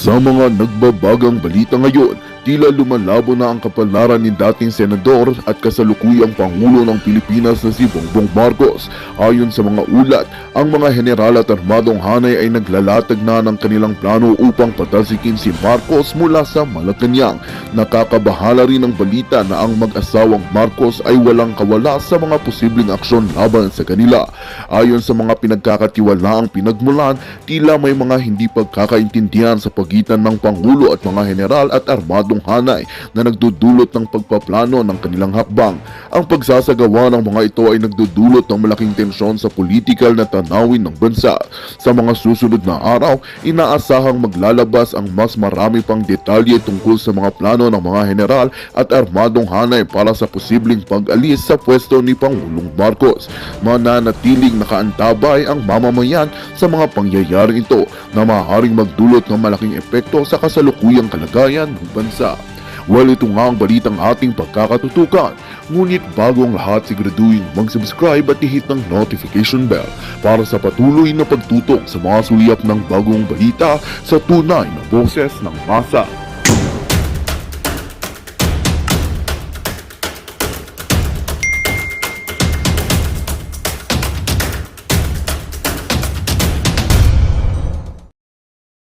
Sa mga nagbabagang balita ngayon, tila lumalabo na ang kapalaran ni dating senador at kasalukuyang Pangulo ng Pilipinas na si Bongbong Marcos. Ayon sa mga ulat, ang mga general at armadong hanay ay naglalatag na ng kanilang plano upang patalsikin si Marcos mula sa Malacanang. Nakakabahala rin ang balita na ang mag-asawang Marcos ay walang kawala sa mga posibleng aksyon laban sa kanila. Ayon sa mga pinagkakatiwalaang pinagmulan, tila may mga hindi pagkakaintindihan sa pagitan ng Pangulo at mga general at armadong hanay na nagdudulot ng pagpaplano ng kanilang hakbang. Ang pagsasagawa ng mga ito ay nagdudulot ng malaking tensyon sa politikal na tanawin ng bansa. Sa mga susunod na araw, inaasahang maglalabas ang mas marami pang detalye tungkol sa mga plano ng mga general at armadong hanay para sa posibleng pag-alis sa pwesto ni Pangulong Marcos. Mananatiling nakaantabay ang mamamayan sa mga pangyayaring ito na maaaring magdulot ng malaking epekto sa kasalukuyang kalagayan ng bansa. Well, ito nga ang balitang ating pagkakatutukan. Ngunit bago ang lahat, siguraduhin mag-subscribe at i-hit ng notification bell para sa patuloy na pagtutok sa mga suliyap ng bagong balita sa tunay na boses ng masa.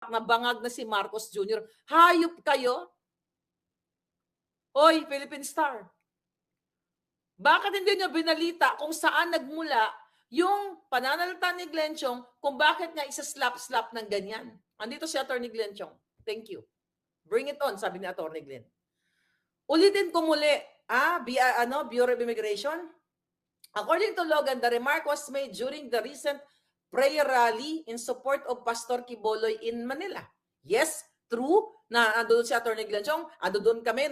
Nabangag na si Marcos Jr. Hayop kayo? Hoy, Philippine Star. Bakit hindi nyo binalita kung saan nagmula yung pananalita ni Glenn Chong kung bakit nga isa-slap-slap ng ganyan? Andito si Atty. Glenn Chong. Thank you. Bring it on, sabi ni Atty. Glenn. Ulitin ko muli, Bureau of Immigration. According to Logan, the remark was made during the recent prayer rally in support of Pastor Quiboloy in Manila. Yes, true na doon si Atty. Glenn Chong, doon kami,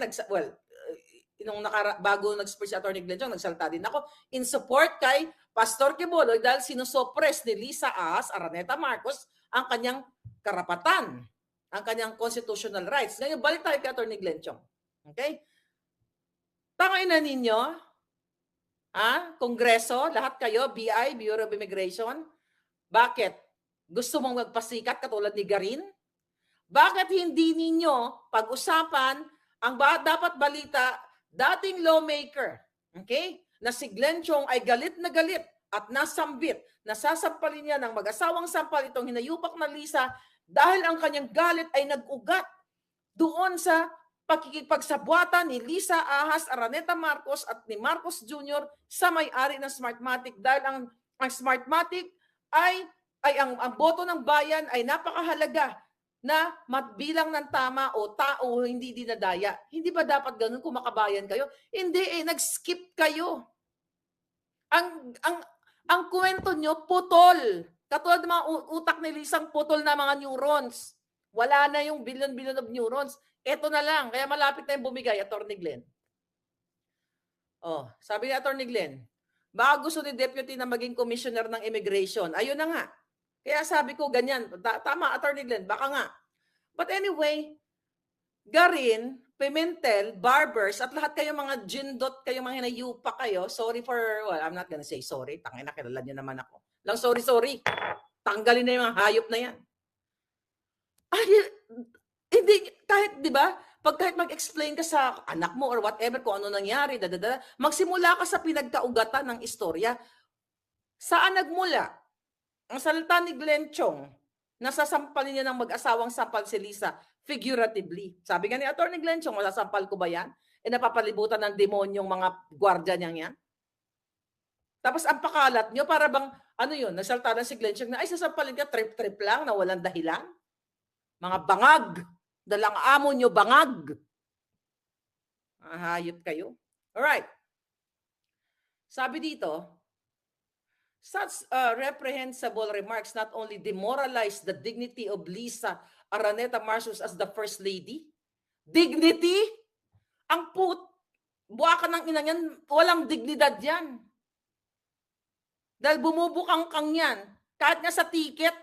bago nag-speak si Atty. Glenn Chong, nagsalita din ako in support kay Pastor Quiboloy dahil sinusuppress ni Lisa Ahas Araneta Marcos ang kanyang karapatan, ang kanyang constitutional rights. Ngayon, balik tayo kay Atty. Glenn Chong. Okay? Tangay na ninyo, Kongreso, lahat kayo, BI, Bureau of Immigration, bakit? Gusto mong magpasikat katulad ni Garin? Bakit hindi ninyo pag-usapan ang dapat balita dating lawmaker, okay? Na si Glenn Chong ay galit na galit at nasambit, nasasampalin niya ng mag-asawang sampal itong hinayupak na Lisa dahil ang kanyang galit ay nag-ugat doon sa pakikipagsabwatan ni Lisa Ahas Araneta Marcos at ni Marcos Jr. sa may-ari ng Smartmatic dahil ang Smartmatic ay ang boto ng bayan ay napakahalaga na matbilang ng tama o tao hindi dinadaya. Hindi ba dapat ganun kung makabayan kayo? Hindi nag-skip kayo. Ang kwento nyo, putol. Katulad ng mga utak ni Lisang putol na mga neurons. Wala na yung billion of neurons. Ito na lang. Kaya malapit na yung bumigay, Atty. Glenn. Sabi ni Atty. Glenn, baka gusto ni Deputy na maging commissioner ng immigration. Ayun na nga. Kaya sabi ko ganyan. Tama, Atty. Glenn, baka nga. But anyway, Garin, Pimentel, Barbers, at lahat kayo mga gindot, kayo mga hinayupa kayo, sorry for, I'm not gonna say sorry. Tangina, kilala niyo naman ako. Lang sorry. Tanggalin na yung mga hayop na yan. Hindi, kahit, di ba, kahit mag-explain ka sa anak mo or whatever kung ano nangyari, magsimula ka sa pinagkaugatan ng istorya. Saan nagmula? Ang salita ni Glenn Chong, nasasampalin niya ng mag-asawang sampal si Lisa figuratively. Sabi nga ni Atty. Glenn Chong, masasampal ko ba yan? Napapalibutan ng demonyong mga gwardiya niya yan. Tapos ang pakalat nyo, para bang, nagsalita na si Glenn Chong na, ay sasampalin ka, trip-trip lang, na walang dahilan. Mga bangag. Dalang amo nyo, bangag. Hayop kayo. Alright. Sabi dito, such reprehensible remarks not only demoralize the dignity of Lisa Araneta Marcos as the First Lady. Dignity? Ang buwakan ng ina yan, walang dignidad yan. Dahil bumubukang yan. Kahit nga sa ticket,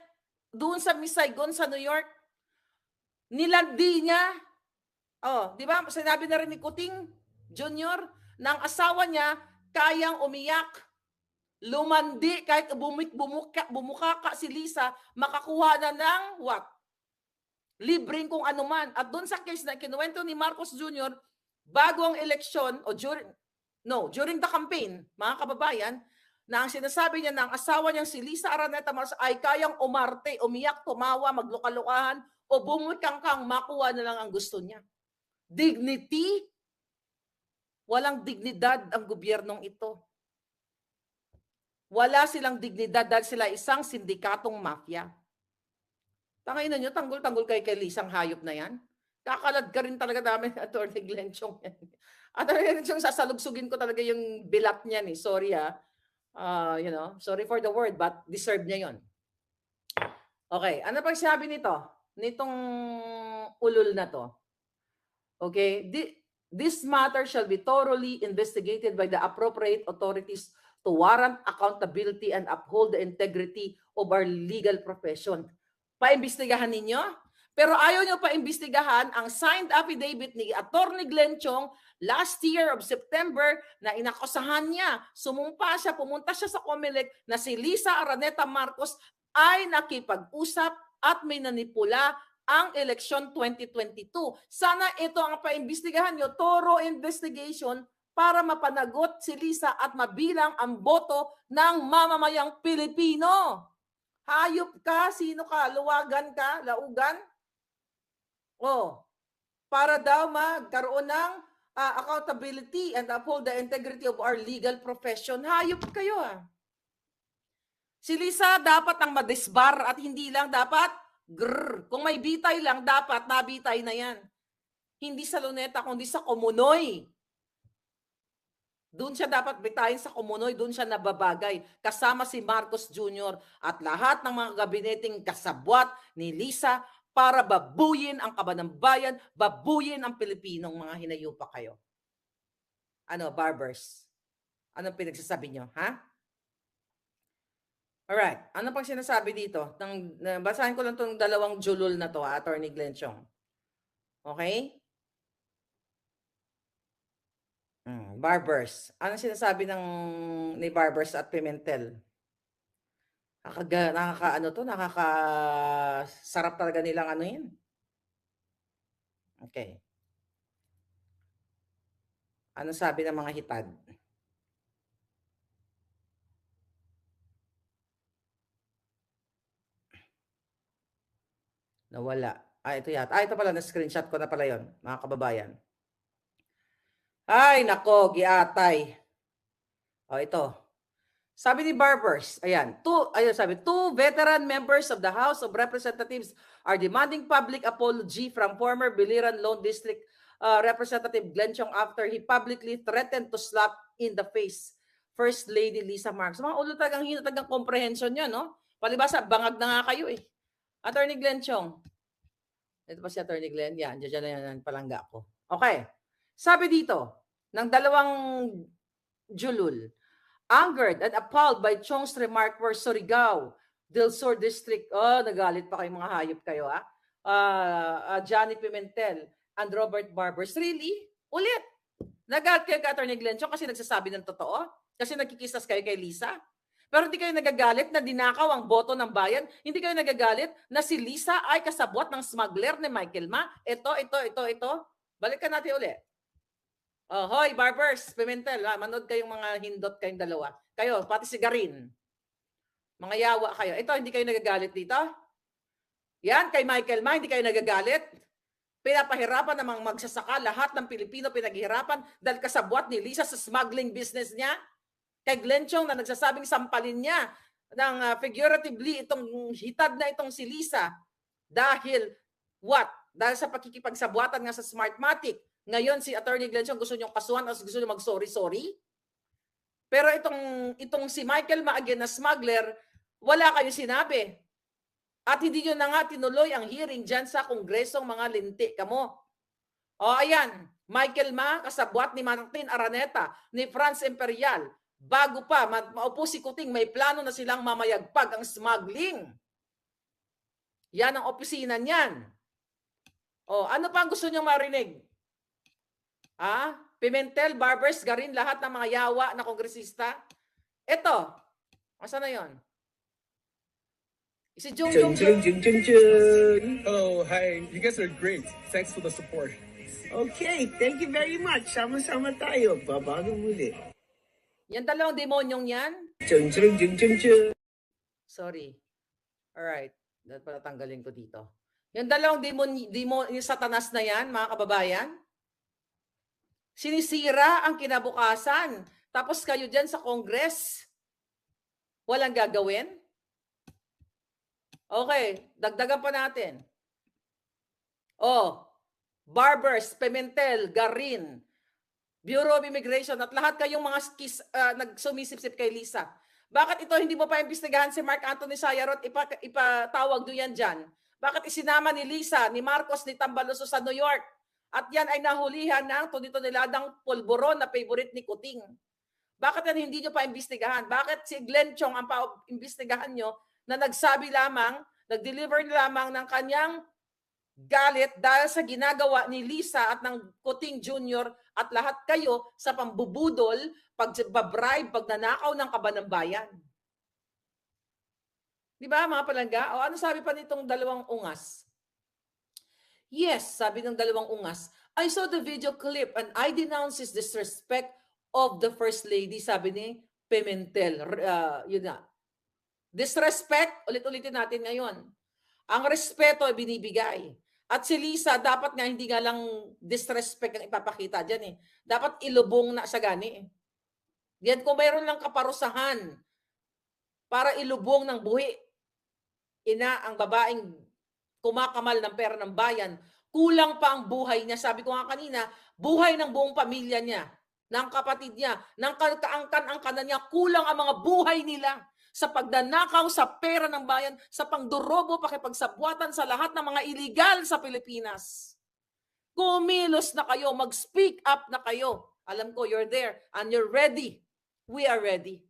doon sa Miss Saigon sa New York, nilandi niya. Di ba? Sinabi na rin ni Kuting Jr. na ang asawa niya kayang umiyak, lumandi, kahit bumuka ka si Lisa, makakuha na ng what? libreng kung ano man. At doon sa case na kinuwento ni Marcos Jr., bago ang eleksyon o during the campaign, mga kababayan, na ang sinasabi niya na ang asawa niyang si Lisa Araneta Marcos ay kayang umarte, umiyak, tumawa, magluka-lukahan, o bumukang-kang makuha na lang ang gusto niya. Dignity? Walang dignidad ang gobyernong ito. Wala silang dignidad dahil sila isang sindikatong mafia. Tangina nyo, tanggol-tanggol kay Lisang hayop na yan. Kakalad ka rin talaga namin, Atty. Glenn Chong. Atty. Glenn Chong, sasalugsugin ko talaga yung bilat niya ni. Sorry sorry for the word, but deserve niya yon. Okay, ano pang sabi nito? Nitong ulol na to. Okay, this matter shall be thoroughly investigated by the appropriate authorities to warrant accountability and uphold the integrity of our legal profession. Paimbestigahan ninyo? Pero ayaw nyo paimbestigahan ang signed affidavit ni Atty. Glenn Chong last year of September na inakusahan niya. Sumumpa siya, pumunta siya sa COMELEC na si Lisa Araneta Marcos ay nakipag-usap at may nanipula ang eleksyon 2022. Sana ito ang paimbestigahan nyo, thorough investigation para mapanagot si Lisa at mabilang ang boto ng mamamayang Pilipino. Hayop ka? Sino ka? Luwagan ka? Laugan? Para daw magkaroon ng accountability and uphold the integrity of our legal profession. Hayop kayo Si Lisa dapat ang madisbar at hindi lang dapat Kung may bitay lang, dapat nabitay na yan. Hindi sa luneta, kundi sa Komunoy. Doon siya dapat bitayin sa Komunoy, doon siya nababagay. Kasama si Marcos Jr. at lahat ng mga gabineting kasabwat ni Lisa para babuyin ang kaban ng bayan, babuyin ang Pilipinong mga hinayupa kayo. Ano, barbers? Anong pinagsasabi nyo, ha? Alright, ano pang sinasabi dito? Basahin ko lang itong dalawang julul na to, Atty. Glenn Chong. Okay? Barbers. Ano sinasabi ni Barbers at Pimentel? Nakakasarap talaga nilang ano yun. Okay. Ano sabi ng mga hitad? Nawala. Ito yata. Ito pala, na-screenshot ko na pala yon, mga kababayan. Ay, nako, giatay. Ito. Sabi ni Barbers, two veteran members of the House of Representatives are demanding public apology from former Biliran Lone District Representative Glenn Chong after he publicly threatened to slap in the face First Lady Lisa Marcos. Mga ulo tagang comprehension yan, no? Palibasa, bangag na nga kayo eh. Attorney Glenn Chong. Ito pa si Attorney Glenn. Yan, dyan na yan palangga ko. Okay. Sabi dito, ng dalawang julul, angered and appalled by Chong's remark for Surigao, Del Sur District. Nagalit pa kayo mga hayop kayo, Johnny Pimentel and Robert Barbers. Really? Ulit. Nagalit kayo kay Attorney Glenn Chong kasi nagsasabi ng totoo? Kasi nagkikisas kayo kay Lisa? Pero hindi kayo nagagalit na dinakaw ang boto ng bayan? Hindi kayo nagagalit na si Lisa ay kasabwat ng smuggler ni Michael Ma? Ito. Balikan natin ulit. Hoy, Barbers, Pimentel, manood kayong mga hindot kayong dalawa. Kayo, pati si Garin. Mga yawa kayo. Ito, hindi kayo nagagalit dito? Yan, kay Michael Ma, hindi kayo nagagalit? Pinapahirapan namang magsasaka, lahat ng Pilipino pinaghihirapan dahil kasabwat ni Lisa sa smuggling business niya? Kay Glenn Chong na nagsasabing sampalin niya ng figuratively itong hitad na itong si Lisa. Dahil what? Dahil sa pakikipagsabwatan nga sa Smartmatic. Ngayon si Attorney Glenn Chong gusto niyong kasuhan o gusto niyo mag-sorry. Pero itong si Michael Ma again na smuggler, wala kayo sinabi. At hindi nyo na nga tinuloy ang hearing dyan sa kongresong mga linti kamo. Ayan, Michael Ma, kasabwat ni Martin Araneta, ni Franz Imperial. Bago pa maupo si Kuting, may plano na silang mamayagpag ang smuggling. Yan ang opisina niyan. Ano pa ang gusto nyo marinig? Pimentel, Barbers, Garin, lahat ng mga yawa na kongresista. Ito, asa na yon? Si Jung. Oh, hi. You guys are great. Thanks for the support. Okay, thank you very much. Sama-sama tayo. Babago muli. Yan dalawang demonyong yan. Sorry. Alright. Dapat pala tanggalin ko dito. Yung dalawang yung satanas na yan, mga kababayan, sinisira ang kinabukasan. Tapos kayo dyan sa Congress, walang gagawin? Okay, dagdagan pa natin. Barbers, Pimentel, Garin, Bureau of Immigration, at lahat kayong mga nagsumisip-sip kay Lisa. Bakit ito hindi mo pa imbestigahan si Mark Anthony Sayarot, ipatawag nyo yan dyan? Bakit isinama ni Lisa, ni Marcos, ni Tambaluso sa New York? At yan ay nahulihan ng tunito-niladang pulburon na favorite ni Kuting. Bakit yan hindi nyo pa imbestigahan? Bakit si Glenn Chong ang pa-imbestigahan nyo na nagsabi lamang, nag-deliver lamang ng kanyang galit dahil sa ginagawa ni Lisa at ng Kuting Jr. at lahat kayo sa pambubudol, pagbabribe, pagnanakaw ng kaban ng bayan. Di ba mga palangga? O ano sabi pa nitong dalawang ungas? Yes, sabi ng dalawang ungas, I saw the video clip and I denounce his disrespect of the First Lady, sabi ni Pimentel. Yun na. Disrespect, ulit-ulitin natin ngayon. Ang respeto ay binibigay. At si Lisa, dapat nga hindi nga lang disrespect ang ipapakita dyan eh. Dapat ilubong na sa gani eh. Yan kung mayroon lang kaparusahan para ilubong ng buhi. Ina ang babaeng kumakamal ng pera ng bayan, kulang pa ang buhay niya. Sabi ko nga kanina, buhay ng buong pamilya niya, ng kapatid niya, ng kaangkan-angkanan niya, kulang ang mga buhay nila sa pagdanakaw sa pera ng bayan, sa pangdurobo, pakipagsabwatan sa lahat ng mga illegal sa Pilipinas. Kumilos na kayo, mag-speak up na kayo. Alam ko, you're there and you're ready. We are ready.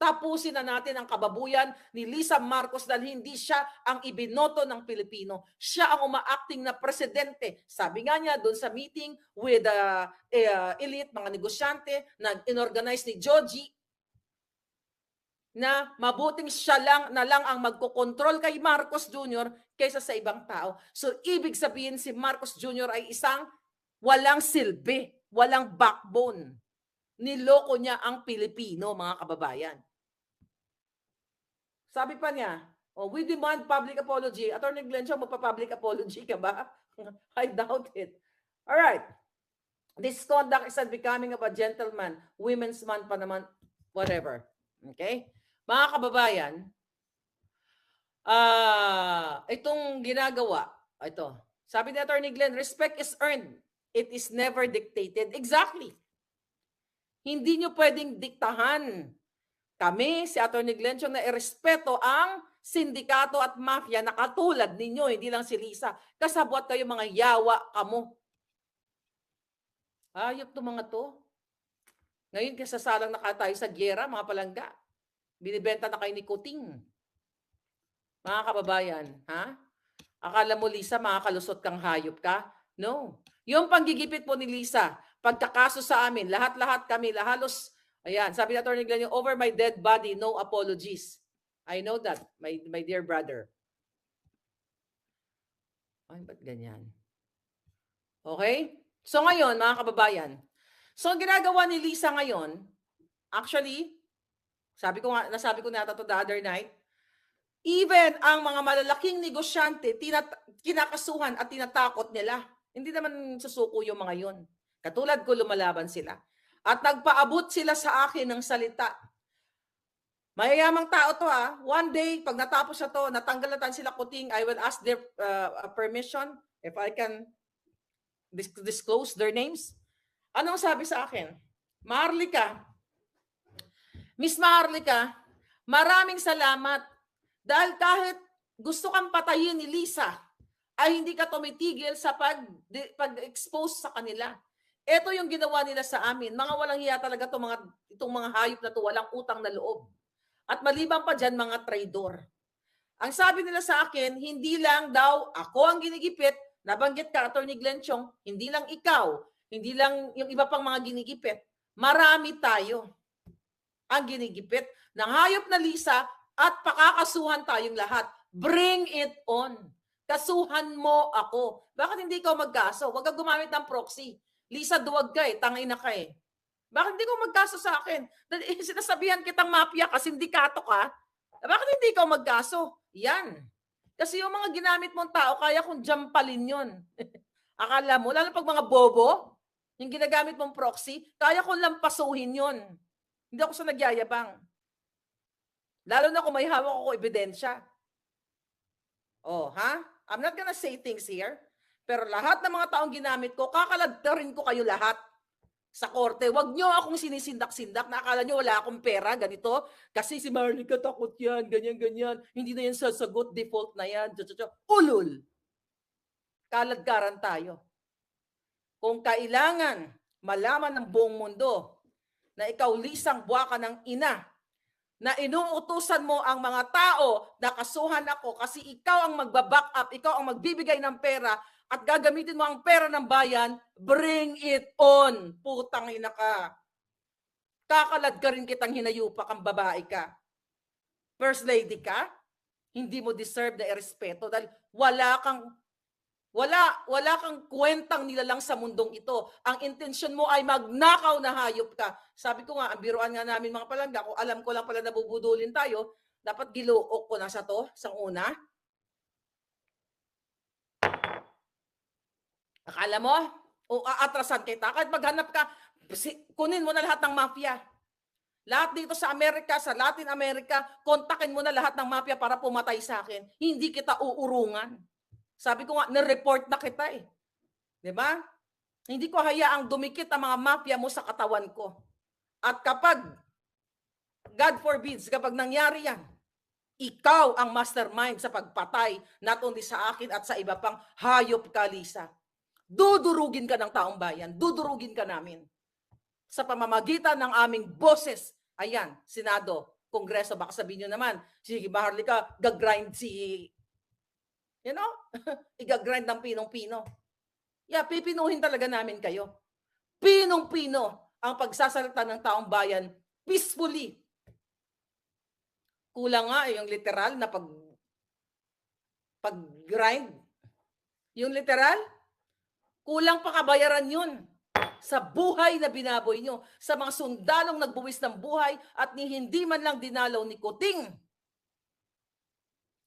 Tapusin na natin ang kababuyan ni Lisa Marcos dahil hindi siya ang ibinoto ng Pilipino. Siya ang umaacting na presidente. Sabi nga niya doon sa meeting with elite, mga negosyante na inorganize ni Joji, na mabuting siya lang ang magkokontrol kay Marcos Jr. kaysa sa ibang tao. So ibig sabihin si Marcos Jr. ay isang walang silbi, walang backbone. Niloko niya ang Pilipino, mga kababayan. Sabi pa niya, we demand public apology. Attorney Glenn Chong, magpa-public apology ka ba? I doubt it. All right. This conduct is not becoming of a gentleman. Women's month pa naman, whatever. Okay? Mga kababayan, itong ginagawa, ito, sabi ni Attorney Glenn, respect is earned. It is never dictated. Exactly. Hindi nyo pwedeng diktahan. Kami, si Attorney Glenn Chong, na irespeto ang sindikato at mafia na katulad ninyo, hindi lang si Lisa. Kasabwat kayo mga yawa kamo. Ayop to mga to. Ngayon kasasalang nakatayo sa gyera, mga palangga. Binibenta na kayo ni Kuting. Mga kababayan, ha? Akala mo, Lisa, makakalusot kang hayop ka? No. Yung panggigipit po ni Lisa, pagkakaso sa amin, lahat-lahat kami, halos, ayan, sabi ni Attorney Glenn, over my dead body, no apologies. I know that, my dear brother. Ay, ba't ganyan? Okay? So ngayon, mga kababayan, so ang ginagawa ni Lisa ngayon, actually, nasabi ko na to the other night, even ang mga malalaking negosyante, kinakasuhan at tinatakot nila. Hindi naman susuko yung mga yon. Katulad ko, lumalaban sila. At nagpaabot sila sa akin ng salita. Mayayamang tao to ha. One day, pag natapos na to, natanggalatan sila Kuting, I will ask their permission if I can disclose their names. Anong sabi sa akin? Maharlika, Miss Maharlika, maraming salamat. Dahil kahit gusto kang patayin ni Lisa, ay hindi ka tumitigil sa pag-expose sa kanila. Ito yung ginawa nila sa amin. Mga walang hiya talaga itong mga hayop na to, walang utang na loob. At maliban pa dyan, mga traidor. Ang sabi nila sa akin, hindi lang daw ako ang ginigipit, nabanggit ka, Attorney Glenn Chong, hindi lang ikaw, hindi lang yung iba pang mga ginigipit. Marami tayo ang ginigipit ng hayop na Lisa at pakakasuhan tayong lahat. Bring it on. Kasuhan mo ako. Bakit hindi ikaw magkaso? Huwag ka gumamit ng proxy. Lisa, duwag ka eh. Tangay na ka eh. Bakit hindi ko magkaso sa akin? Sinasabihan kitang mafia ka, sindikato ka. Bakit hindi ikaw magkaso? Yan. Kasi yung mga ginamit mong tao, kaya kong jampalin yun. Akala mo, lalo pag mga bobo, yung ginagamit mong proxy, kaya kong lampasuhin yun. Hindi ako sa nagyayabang. Lalo na kung may hawak ako ebidensya. Oh, ha? I'm not gonna say things here. Pero lahat ng mga taong ginamit ko, kakalagtarin ko kayo lahat sa korte. Huwag nyo akong sinisindak-sindak na akala nyo wala akong pera, ganito. Kasi si Marlica takot yan, ganyan-ganyan. Hindi na yan sasagot, default na yan. Ulul! Kaladkaran tayo. Kung kailangan malaman ng buong mundo na ikaw Lisang Buwaka ng ina, na inuutusan mo ang mga tao na kasuhan ako kasi ikaw ang magbaback up, ikaw ang magbibigay ng pera at gagamitin mo ang pera ng bayan, bring it on. Putang ina ka. Kakalad ka rin kitang hinayupak ang babae ka. First lady ka, hindi mo deserve na irespeto dahil wala kang kwentang nilalang sa mundong ito. Ang intensyon mo ay magnakaw na hayop ka. Sabi ko nga, ang biruan nga namin mga palangga, kung alam ko lang pala nabubudulin tayo, dapat giluok ko na sa to, sang una. Akala mo, o aatrasan kita, kahit maghanap ka, kunin mo na lahat ng mafia. Lahat dito sa Amerika, sa Latin America, kontakin mo na lahat ng mafia para pumatay sa akin. Hindi kita uurungan. Sabi ko nga, nireport na kita eh. Diba? Hindi ko hayaang dumikit ang mga mafia mo sa katawan ko. At kapag, God forbids, kapag nangyari yan, ikaw ang mastermind sa pagpatay, not only sa akin at sa iba pang hayop ka, Lisa. Dudurugin ka ng taong bayan. Dudurugin ka namin. Sa pamamagitan ng aming boses. Ayan, Senado, Kongreso, baka sabihin nyo naman, sige, Maharlika, gagrind si... You know? Igagrind ng pinong-pino. Yeah, pipinuhin talaga namin kayo. Pinong-pino ang pagsasalita ng taong bayan peacefully. Kulang nga yung literal na pag-grind. Yung literal, kulang pa kabayaran yun sa buhay na binaboy nyo, sa mga sundalong nagbuwis ng buhay at hindi man lang dinalaw ni Kuting.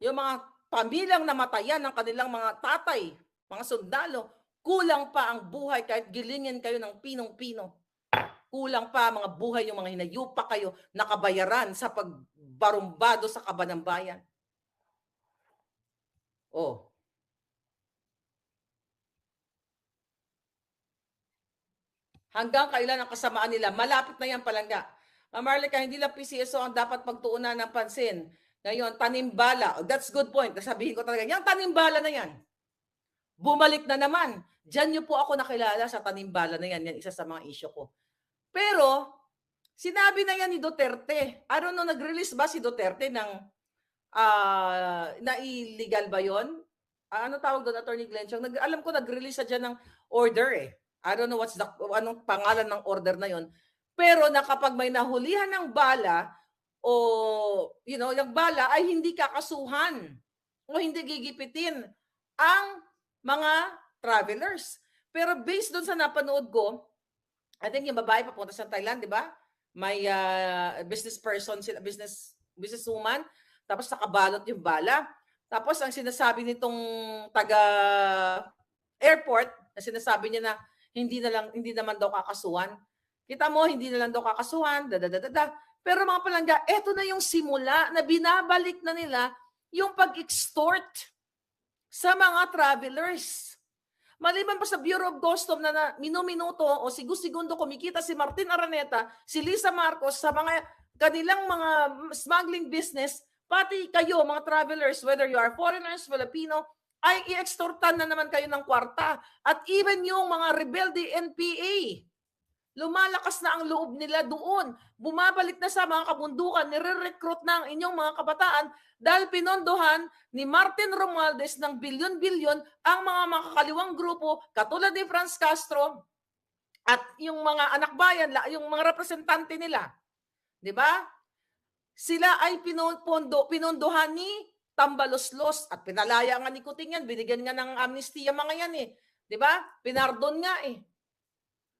Yung mga pamilyang namatayan ng kanilang mga tatay, mga sundalo, kulang pa ang buhay kahit gilingin kayo ng pinong-pino. Kulang pa mga buhay yung mga hinayupa kayo nakabayaran sa pagbarumbado sa kaba ng bayan. Oh. Hanggang kailan ang kasamaan nila? Malapit na yan, palangga. Marlica, hindi lang PCSO ang dapat pagtuunan ng pansin. Ngayon, tanimbala. Oh, that's good point. Sabihin ko talaga, yung tanimbala na yan. Bumalik na naman. Diyan niyo po ako nakilala sa tanimbala na yan. Yan isa sa mga issue ko. Pero, sinabi na yan ni Duterte. I don't know, nag-release ba si Duterte ng na illegal ba yun? Ano tawag doon, Attorney Glenn Chong? Alam ko, nag-release na dyan ng order eh. I don't know anong pangalan ng order na yon. Pero na kapag may nahulihan ng bala, o yung bala ay hindi kakasuhan o hindi gigipitin ang mga travelers. Pero based doon sa napanood ko, I think yung babae papunta sa Thailand, di ba? May business person, businesswoman, tapos nakabalot yung bala. Tapos ang sinasabi nitong taga airport, na sinasabi niya na hindi naman daw kakasuhan. Kita mo, hindi na lang daw kakasuhan, Pero mga palangga, eto na yung simula na binabalik na nila yung pag-extort sa mga travelers. Maliban pa sa Bureau of Customs na minuminuto o sigu-segundo kumikita si Martin Araneta, si Lisa Marcos sa mga kanilang mga smuggling business, pati kayo mga travelers, whether you are foreigners, Filipino, ay i-extortan na naman kayo ng kwarta. At even yung mga rebelde NPA, lumalakas na ang loob nila doon. Bumabalik na sa mga kabundukan, nire-recruit na ang inyong mga kabataan dahil pinondohan ni Martin Romualdez ng bilyon-bilyon ang mga makakaliwang grupo katulad ni Franz Castro at yung mga anak bayan, yung mga representante nila. 'Di ba? Sila ay pinondohan ni tambalos-los at pinalaya nga ni Kuting yan, binigyan nga ng amnesty mga yan eh. 'Di ba? Pinardon nga eh.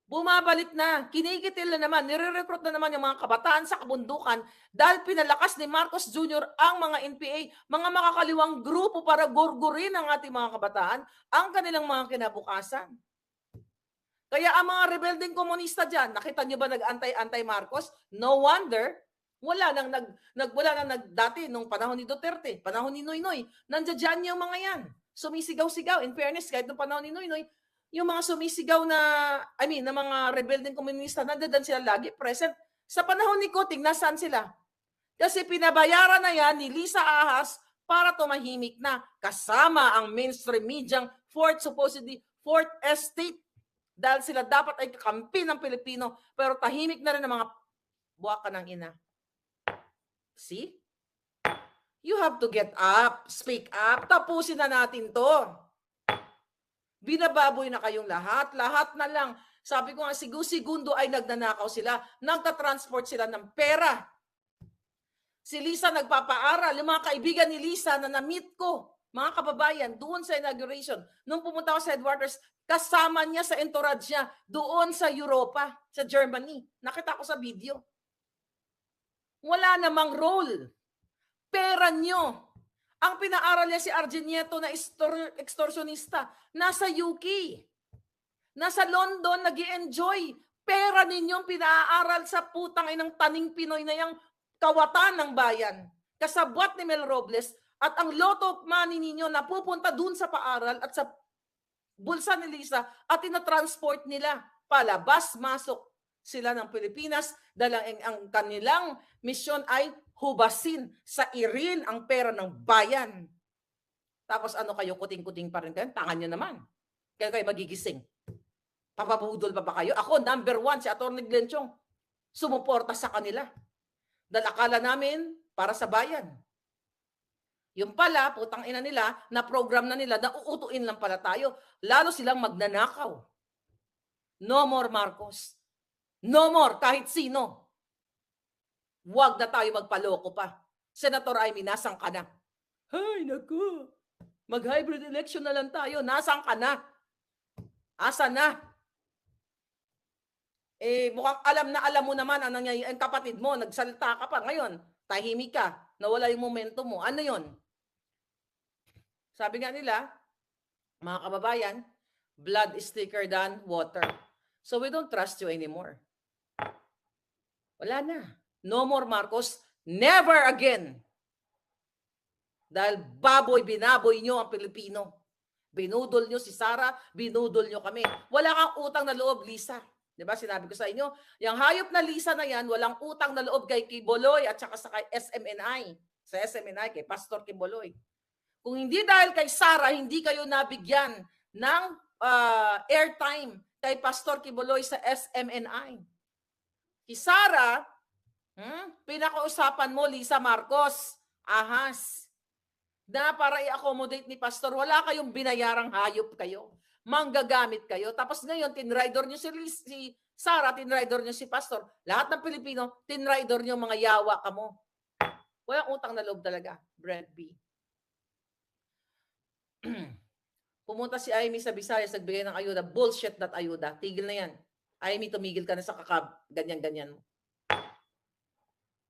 Bumabalik na, kinikitil na naman, nire-recruit na naman yung mga kabataan sa kabundukan dahil pinalakas ni Marcos Jr. ang mga NPA, mga makakaliwang grupo para gurgurin ang ating mga kabataan, ang kanilang mga kinabukasan. Kaya ang mga rebelding komunista dyan, nakita nyo ba nag-antay-antay Marcos? No wonder, wala nang dati nung panahon ni Duterte, panahon ni Noynoy, nandiyan yung mga yan. Sumisigaw-sigaw. In fairness, kahit nung panahon ni Noynoy, yung mga sumisigaw na mga rebelding komunista, nandiyan sila lagi present. Sa panahon ni Kuting, nasaan sila? Kasi pinabayaran na yan ni Lisa Ahas para tumahimik na kasama ang mainstream media, supposedly fourth estate, dahil sila dapat ay kakampi ng Pilipino, pero tahimik na rin ang mga buwaka ng ina. See? You have to get up, speak up, tapusin na natin to. Binababoy na kayong lahat na lang. Sabi ko nga, segundo ay nagnanakaw sila, nagtatransport sila ng pera. Si Lisa nagpapaaral, yung mga kaibigan ni Lisa na na-meet ko, mga kababayan, doon sa inauguration, nung pumunta ako sa headquarters, kasama niya sa entourage niya, doon sa Europa, sa Germany. Nakita ko sa video. Wala namang role. Pera nyo. Ang pinaaral niya si Arjen Nieto na extortionista, nasa UK, nasa London, nag-i-enjoy. Pera ninyong pinaaral sa putang inang taning Pinoy na yung kawatan ng bayan. Kasabwat ni Mel Robles at ang lot of money ninyo na pupunta dun sa paaral at sa bulsa ni Lisa at tinatransport nila palabas-masok sila ng Pilipinas dahil ang kanilang misyon ay hubasin sa irin ang pera ng bayan. Tapos ano kayo, kuting-kuting pa rin kayo? Tangan nyo naman. Kaya kayo magigising. Papabudol pa ba kayo? Ako, number 1, si Atty. Glenn Chong, sumuporta sa kanila. Dahil akala namin para sa bayan. Yung pala, putang ina nila, na program na nila, na uutuin lang pala tayo. Lalo silang magnanakaw. No more Marcos. No more kahit sino. Huwag na tayo magpaloko pa. Senator Amy, nasaan ka na? Hay, naku. Mag-hybrid election na lang tayo. Nasaan ka na? Asa na? Mukhang alam mo naman ang nangyayari. Ang kapatid mo, nagsalita ka pa. Ngayon, tahimik ka. Nawala yung momentum mo. Ano yon? Sabi nga nila, mga kababayan, blood is thicker than water. So we don't trust you anymore. Wala na. No more Marcos. Never again. Dahil binaboy nyo ang Pilipino. Binudol nyo si Sara, binudol nyo kami. Wala kang utang na loob, Lisa. Diba? Sinabi ko sa inyo, yung hayop na Lisa na yan, walang utang na loob kay Quiboloy at saka sa kay SMNI. Sa SMNI, kay Pastor Quiboloy. Kung hindi dahil kay Sara, hindi kayo nabigyan ng airtime kay Pastor Quiboloy sa SMNI. Si Sara, pinakausapan mo, Lisa Marcos, Ahas, na para i-accommodate ni Pastor, wala kayong binayarang hayop kayo. Manggagamit kayo. Tapos ngayon, tinrider nyo si Sara, tinrider nyo si Pastor. Lahat ng Pilipino, tinrider nyo mga yawa kamo. Walang utang na loob talaga, Brent B. Pumunta si Amy sa Visayas, nagbigay ng ayuda. Bullshit that ayuda. Tigil na yan. Amy, tumigil ka na sa ganyan-ganyan mo.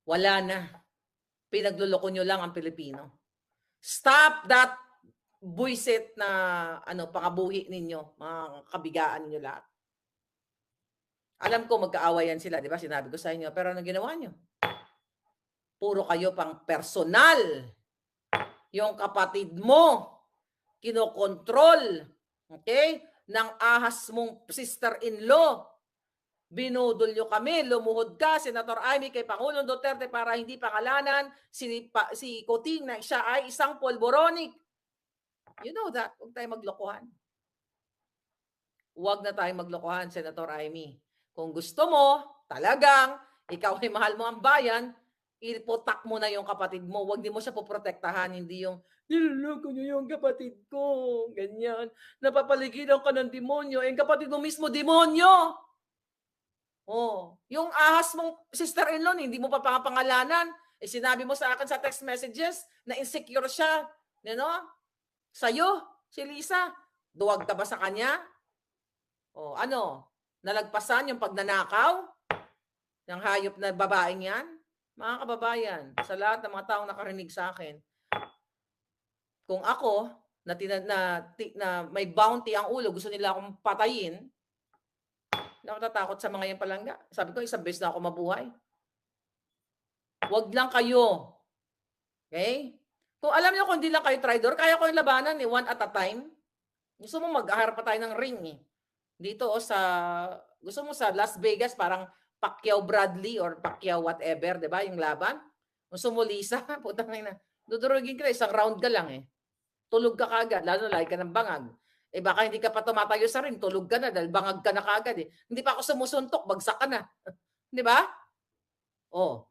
Wala na. Pinagluloko nyo lang ang Pilipino. Stop that buisit na pakabuhi ninyo, mga kabigaan ninyo lahat. Alam ko magkaawayan sila, di ba? Sinabi ko sa inyo. Pero ano ginawa nyo? Puro kayo pang personal. Yung kapatid mo, kinokontrol, okay, ng ahas mong sister-in-law. Binudol nyo kami, lumuhod ka, Senator Amy, kay Pangulong Duterte para hindi pangalanan si Kuting na siya ay isang polboronic. You know that. Huwag tayong maglokohan. Huwag na tayong maglokohan, Senator Amy. Kung gusto mo, talagang, ikaw ay mahal mo ang bayan, iputak mo na yung kapatid mo. Huwag din mo siya poprotektahan, hindi yung, niloloko niyo yung kapatid ko, ganyan. Napapaligiran ka ng demonyo. Yung kapatid mo mismo, demonyo. Oh, yung ahas mong sister-in-law, hindi mo pa pangalanan. Eh, sinabi mo sa akin sa text messages na insecure siya, sa'yo, si Lisa. Duwag ka ba sa kanya? O ano, nalagpasan yung pagnanakaw ng hayop na babaeng yan? Mga kababayan, sa lahat ng mga taong nakarinig sa akin, kung ako, na may bounty ang ulo, gusto nila akong patayin, hindi ako tatakot sa mga yan palangga. Sabi ko, isang beses na ako mabuhay. Huwag lang kayo. Okay? Kung alam niyo kung hindi lang kayo traitor, kaya ko yung labanan one at a time. Gusto mo mag-aharap pa tayo ng ring Dito gusto mo sa Las Vegas, parang Pacquiao Bradley or Pacquiao whatever, di ba? Yung laban. Gusto mo Lisa, putang ina. Dudurugin ka isang round ka lang Tulog ka kagad, lalo na lagi ka ng bangag. Eh baka hindi ka pa tumatayo sa ring, tulog ka na dahil bangag ka na kagad Hindi pa ako sumusuntok, bagsak ka na. Di ba? Oh.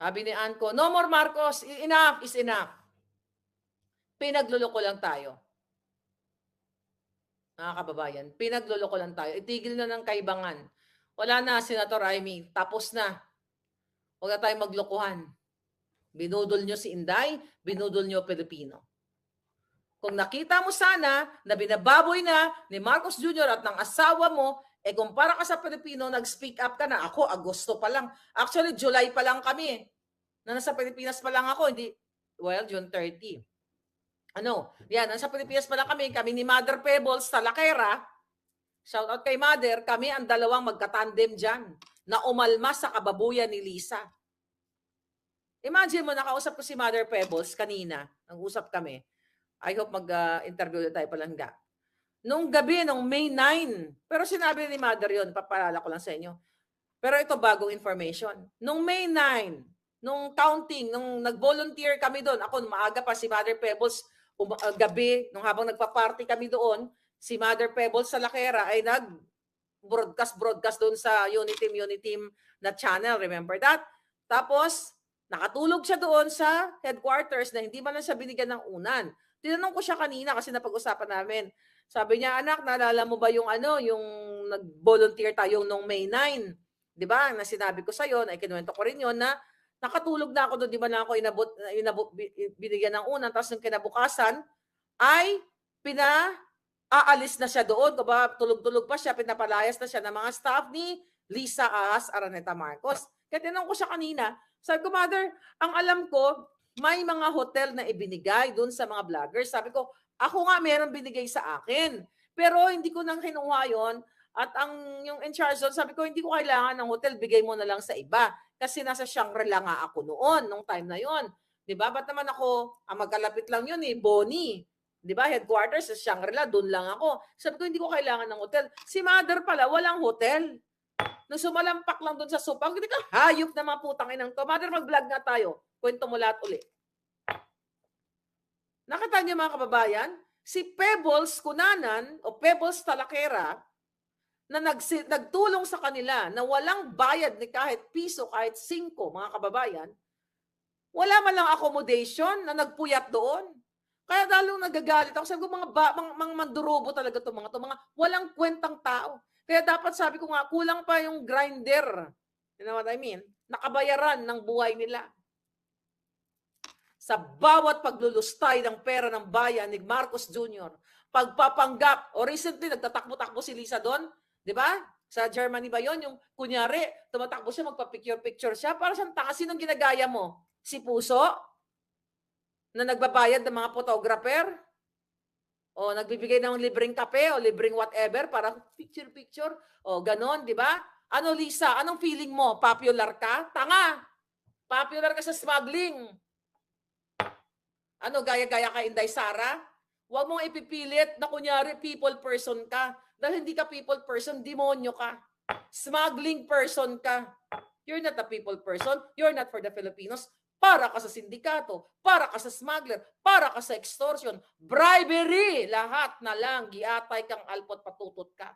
Sabi ni Ann ko, no more Marcos, enough is enough. Pinagluloko lang tayo. Mga kababayan, pinagluloko lang tayo. Itigil na ng kaibangan. Wala na, Senator Amy, tapos na. Huwag na tayong maglokohan. Binudol nyo si Inday, binudol nyo Pilipino. Kung nakita mo sana na binababoy na ni Marcos Jr. at ng asawa mo, kung para ka sa Pilipino, nag-speak up ka na. Ako, Agosto pa lang. Actually, July pa lang kami. Na nasa Pilipinas pa lang ako. June 30. Nasa Pilipinas pa lang kami ni Mother Pebbles sa Lakera. Shout out kay Mother. Kami ang dalawang magkatandem dyan na umalma sa kababuyan ni Lisa. Imagine mo, nakausap ko si Mother Pebbles kanina. Nag-usap kami. I hope mag-interview tayo palangga. Nung gabi, nung May 9, pero sinabi ni Mother yun, papalala ko lang sa inyo. Pero ito bagong information. Nung May 9, nung counting, nung nag-volunteer kami doon, ako maaga pa si Mother Pebbles, gabi, nung habang nagpa-party kami doon, si Mother Pebbles sa Lakera ay nag-broadcast doon sa Uniteam na channel. Remember that? Tapos, nakatulog siya doon sa headquarters na hindi man lang siya binigyan ng unan. Tinanong ko siya kanina kasi napag-usapan namin. Sabi niya, anak, naalala mo ba yung nag-volunteer tayo nung May 9? Di ba? Na sinabi ko sa'yo, na ikinuwento ko rin yun, na nakatulog na ako doon, di ba na ako binigyan ng unan. Tapos yung kinabukasan, ay aalis na siya doon. Kaba, tulog-tulog pa siya, pinapalayas na siya ng mga staff ni Lisa Araneta Marcos. Kaya tinanong ko siya kanina, sabi ko, Mother, ang alam ko, may mga hotel na ibinigay doon sa mga vloggers. Sabi ko, ako nga meron binigay sa akin. Pero hindi ko nang kinuha yun. At yung in charge doon, sabi ko, hindi ko kailangan ng hotel, bigay mo na lang sa iba. Kasi nasa Shangri-La nga ako noon, nung time na yon. Diba? Ba't naman ako, magkalapit lang yun Bonnie. Diba? Headquarters sa Shangri-La, doon lang ako. Sabi ko, hindi ko kailangan ng hotel. Si Mother pala, walang hotel. Nung sumalampak lang doon sa sopa, hindi ka hayop na mga putang inang to. Mother, mag-vlog nga tayo. Kwento mo lahat uli. Nakita niyo mga kababayan, si Pebbles Kunanan o Pebbles Talakera na nagtulong sa kanila na walang bayad ni kahit piso, kahit 5, mga kababayan, wala man lang accommodation na nagpuyat doon. Kaya lalong nagagalit ako. Sabi ko, mga mandurobo talaga to mga walang kwentang tao. Kaya dapat sabi ko nga, kulang pa yung grinder. You know what I mean? Nakabayaran ng buhay nila. Sa bawat paglulustay ng pera ng bayan ni Marcos Jr., pagpapanggap, o recently, nagtatakbo-takbo si Lisa doon, di ba? Sa Germany ba yon? Yung kunyari, tumatakbo siya, magpa-picture-picture siya, para siyang tanga. Sinong ginagaya mo? Si Puso? Na nagbabayad ng mga photographer? O nagbibigay ng libreng kape o libreng whatever para picture-picture? O ganon, di ba? Ano Lisa? Anong feeling mo? Popular ka? Tanga! Popular ka sa smuggling. Ano, gaya-gaya ka Inday Sara? Huwag mong ipipilit na kunyari people person ka. Dahil hindi ka people person, demonyo ka. Smuggling person ka. You're not a people person. You're not for the Filipinos. Para ka sa sindikato. Para ka sa smuggler. Para ka sa extortion. Bribery. Lahat na lang. Giatay kang alpot patutot ka.